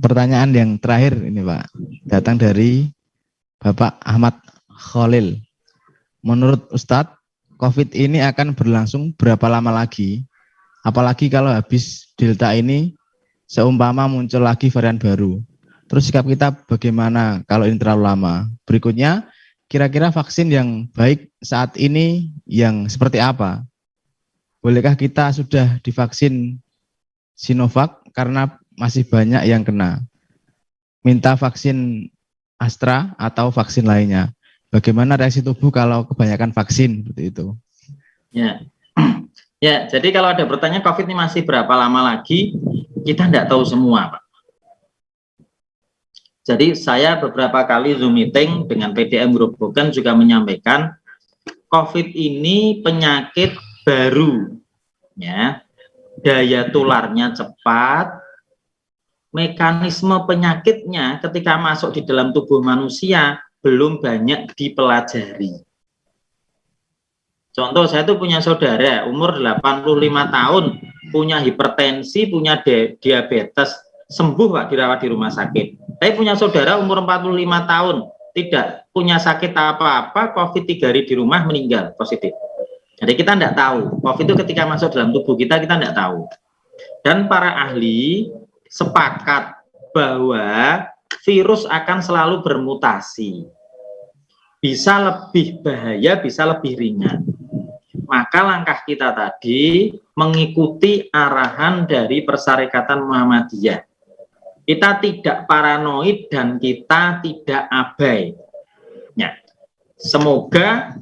pertanyaan yang terakhir ini Pak, datang dari Bapak Ahmad Khalil. Menurut Ustadz, COVID ini akan berlangsung berapa lama lagi? Apalagi kalau habis Delta ini, seumpama muncul lagi varian baru. Terus sikap kita bagaimana kalau ini terlalu lama? Berikutnya, kira-kira vaksin yang baik saat ini yang seperti apa? Bolehkah kita sudah divaksin Sinovac karena masih banyak yang kena? Minta vaksin Astra atau vaksin lainnya? Bagaimana reaksi tubuh kalau kebanyakan vaksin seperti itu? Ya, ya. Jadi kalau ada pertanyaan COVID ini masih berapa lama lagi, kita tidak tahu semua, Pak. Jadi saya beberapa kali Zoom meeting dengan PDM Grobogan juga menyampaikan COVID ini penyakit baru, ya. Daya tularnya cepat, mekanisme penyakitnya ketika masuk di dalam tubuh manusia belum banyak dipelajari. Contoh, saya tuh punya saudara umur 85 tahun, punya hipertensi, punya diabetes, sembuh Pak, dirawat di rumah sakit. Tapi punya saudara umur 45 tahun, tidak punya sakit apa-apa, COVID 3 hari di rumah, meninggal positif. Jadi kita tidak tahu, COVID itu ketika masuk dalam tubuh kita tidak tahu. Dan para ahli sepakat bahwa virus akan selalu bermutasi. Bisa lebih bahaya, bisa lebih ringan. Maka langkah kita tadi mengikuti arahan dari Persyarikatan Muhammadiyah. Kita tidak paranoid dan kita tidak abai. Ya. Semoga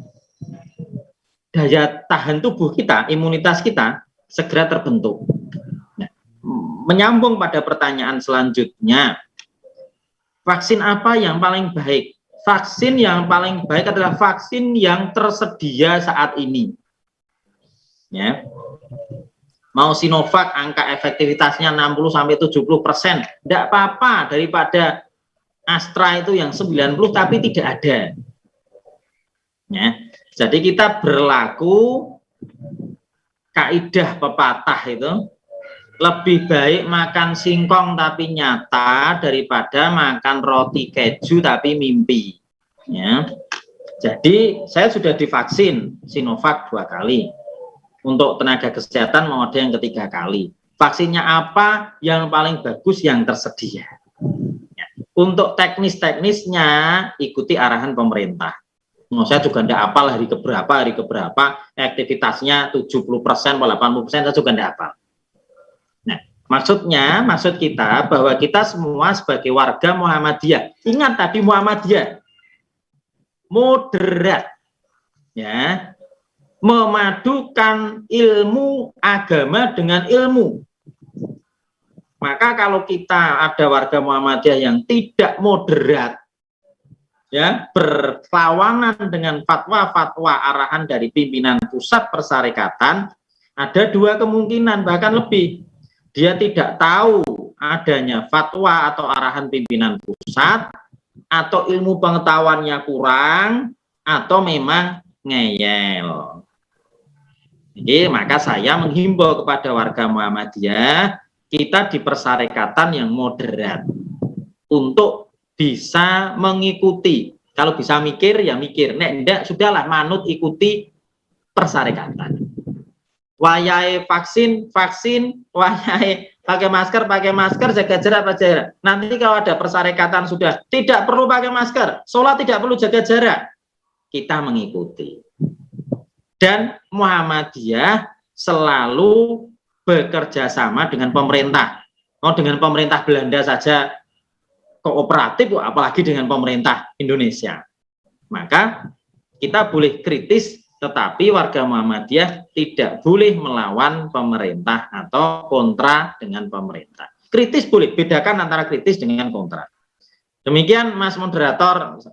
daya tahan tubuh kita, imunitas kita segera terbentuk. Nah, menyambung pada pertanyaan selanjutnya, vaksin apa yang paling baik? Vaksin yang paling baik adalah vaksin yang tersedia saat ini. Ya. Mau Sinovac angka efektivitasnya 60-70%, tidak apa-apa daripada Astra itu yang 90 tapi tidak ada. Ya. Jadi kita berlaku kaidah pepatah itu, lebih baik makan singkong tapi nyata daripada makan roti keju tapi mimpi. Ya. Jadi saya sudah divaksin Sinovac 2 kali. Untuk tenaga kesehatan mau ada yang ketiga kali. Vaksinnya apa yang paling bagus yang tersedia. Ya. Untuk teknis-teknisnya ikuti arahan pemerintah. Nah, saya juga tidak hafal hari keberapa, aktivitasnya 70%, 80%, saya juga tidak hafal. Nah, maksud kita bahwa kita semua sebagai warga Muhammadiyah, ingat tadi Muhammadiyah, moderat, ya, memadukan ilmu agama dengan ilmu. Maka kalau kita ada warga Muhammadiyah yang tidak moderat, ya, berlawanan dengan fatwa-fatwa arahan dari pimpinan pusat persyarikatan, ada 2 kemungkinan, bahkan lebih. Dia tidak tahu adanya fatwa atau arahan pimpinan pusat, atau ilmu pengetahuannya kurang, atau memang ngeyel. Jadi maka saya menghimbau kepada warga Muhammadiyah, kita di persyarikatan yang moderat untuk bisa mengikuti. Kalau bisa mikir ya mikir, nek enggak sudahlah manut ikuti persyarikatan. Wayahe vaksin, wayahe pakai masker, jaga jarak. Nanti kalau ada persyarikatan sudah tidak perlu pakai masker, sholat tidak perlu jaga jarak, kita mengikuti. Dan Muhammadiyah selalu bekerja sama dengan pemerintah. Oh, dengan pemerintah Belanda saja kooperatif, apalagi dengan pemerintah Indonesia. Maka kita boleh kritis, tetapi warga Muhammadiyah tidak boleh melawan pemerintah atau kontra dengan pemerintah. Kritis boleh, bedakan antara kritis dengan kontra. Demikian Mas Moderator,